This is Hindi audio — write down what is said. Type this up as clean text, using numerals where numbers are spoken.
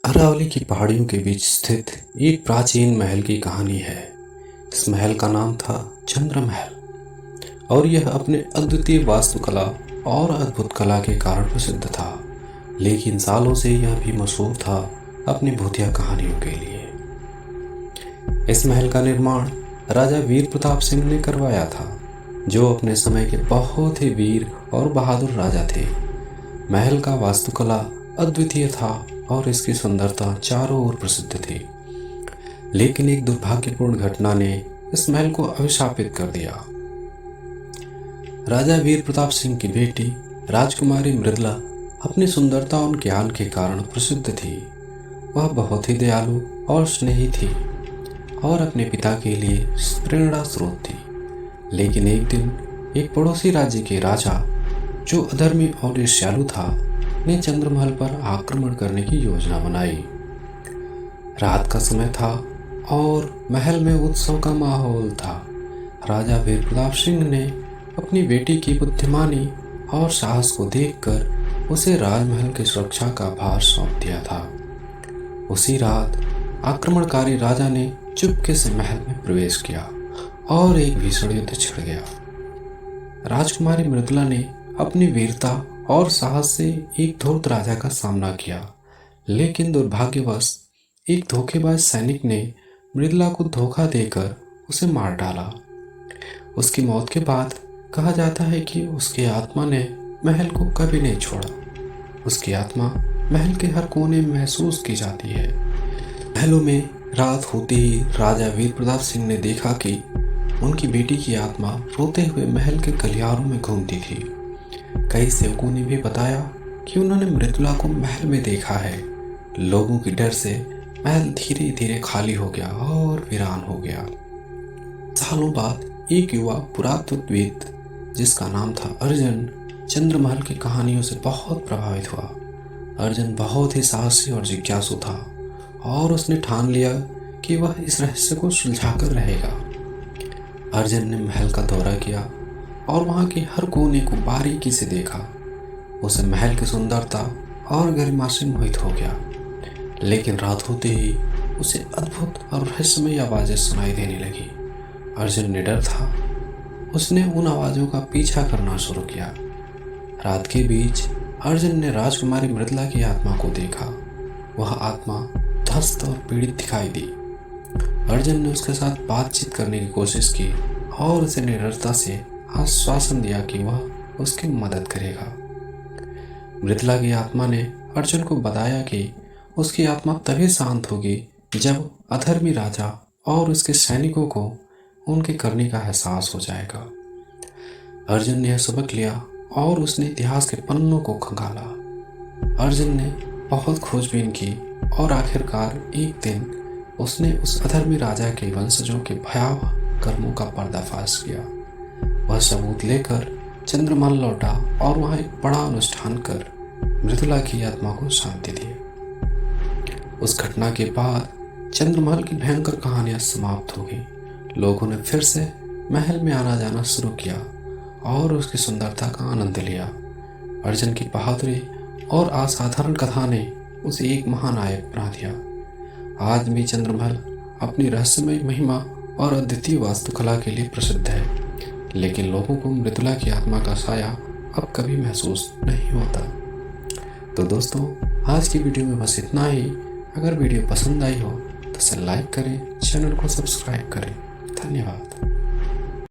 अरावली की पहाड़ियों के बीच स्थित एक प्राचीन महल की कहानी है। इस महल का नाम था चंद्र महल और यह अपने अद्वितीय वास्तुकला और अद्भुत कला के कारण प्रसिद्ध था। लेकिन सालों से यह भी मशहूर था अपनी भूतिया कहानियों के लिए। इस महल का निर्माण राजा वीर प्रताप सिंह ने करवाया था, जो अपने समय के बहुत ही वीर और बहादुर राजा थे। महल का वास्तुकला अद्वितीय था और इसकी सुंदरता चारों ओर प्रसिद्ध थी। लेकिन एक दुर्भाग्यपूर्ण घटना ने इस महल को अभिशापित कर दिया। राजा वीर प्रताप सिंह की बेटी राजकुमारी मृदला अपनी सुंदरता और ज्ञान के कारण प्रसिद्ध थी। वह बहुत ही दयालु और स्नेही थी और अपने पिता के लिए प्रेरणा स्रोत थी। लेकिन एक दिन एक पड़ोसी राज्य के राजा, जो अधर्मी और ईर्ष्यालु था, ने चंद्रमहल पर आक्रमण करने की योजना बनाई। रात का समय था और महल में उत्सव का माहौल था। राजा वीर प्रताप सिंह ने अपनी बेटी की बुद्धिमानी और साहस को देखकर उसे राजमहल की सुरक्षा का भार सौंप दिया था। उसी रात आक्रमणकारी राजा ने चुपके से महल में प्रवेश किया और एक भीषण युद्ध छिड़ गया। राजकुमारी मृदुला ने अपनी वीरता और साहस से एक धूर्त राजा का सामना किया, लेकिन दुर्भाग्यवश एक धोखेबाज सैनिक ने मृदुला को धोखा देकर उसे मार डाला। उसकी मौत के बाद कहा जाता है कि उसकी आत्मा ने महल को कभी नहीं छोड़ा। उसकी आत्मा महल के हर कोने में महसूस की जाती है। महलों में रात होते ही राजा वीर प्रताप सिंह ने देखा कि उनकी बेटी की आत्मा रोते हुए महल के गलियारों में घूमती थी। कई सेवकों ने भी बताया कि उन्होंने मृदुला को महल में देखा है। लोगों के डर से महल धीरे धीरे खाली हो गया और वीरान हो गया। सालों बाद एक युवा पुरातत्वविद, जिसका नाम था अर्जुन, चंद्रमहल की कहानियों से बहुत प्रभावित हुआ। अर्जुन बहुत ही साहसी और जिज्ञासु था और उसने ठान लिया कि वह इस रहस्य को सुलझाकर रहेगा। अर्जुन ने महल का दौरा किया और वहां के हर कोने को बारीकी से देखा। उसे महल की सुंदरता और गरिमा से मोहित हो गया। लेकिन रात होते ही उसे अद्भुत और रहस्यमय आवाजें सुनाई देने लगी। अर्जुन निडर था। उसने उन आवाजों का पीछा करना शुरू किया। रात के बीच अर्जुन ने राजकुमारी मृदुला की आत्मा को देखा। वह आत्मा ध्वस्त और पीड़ित दिखाई दी। अर्जुन ने उसके साथ बातचीत करने की कोशिश की और उसे निडरता से आश्वासन दिया कि वह उसकी मदद करेगा। मृदुला की आत्मा ने अर्जुन को बताया कि उसकी आत्मा तभी शांत होगी जब अधर्मी राजा और उसके सैनिकों को उनके करने का एहसास हो जाएगा। अर्जुन ने यह सबक लिया और उसने इतिहास के पन्नों को खंगाला। अर्जुन ने बहुत खोजबीन की और आखिरकार एक दिन उसने उस अधर्मी राजा के वंशजों के भयावह कर्मों का पर्दाफाश किया। वह सबूत लेकर चंद्रमहल लौटा और वहां एक बड़ा अनुष्ठान कर मृदुला की आत्मा को शांति दी। उस घटना के बाद चंद्रमहल की भयंकर कहानियां समाप्त हो गई। लोगों ने फिर से महल में आना जाना शुरू किया और उसकी सुंदरता का आनंद लिया। अर्जुन की बहादुरी और असाधारण कथा ने उसे एक महानायक बना दिया। आज भी चंद्रमहल अपनी रहस्यमय महिमा और अद्वितीय वास्तुकला के लिए प्रसिद्ध है, लेकिन लोगों को मृदुला की आत्मा का साया अब कभी महसूस नहीं होता। तो दोस्तों, आज की वीडियो में बस इतना ही। अगर वीडियो पसंद आई हो तो इसे लाइक करें, चैनल को सब्सक्राइब करें। धन्यवाद।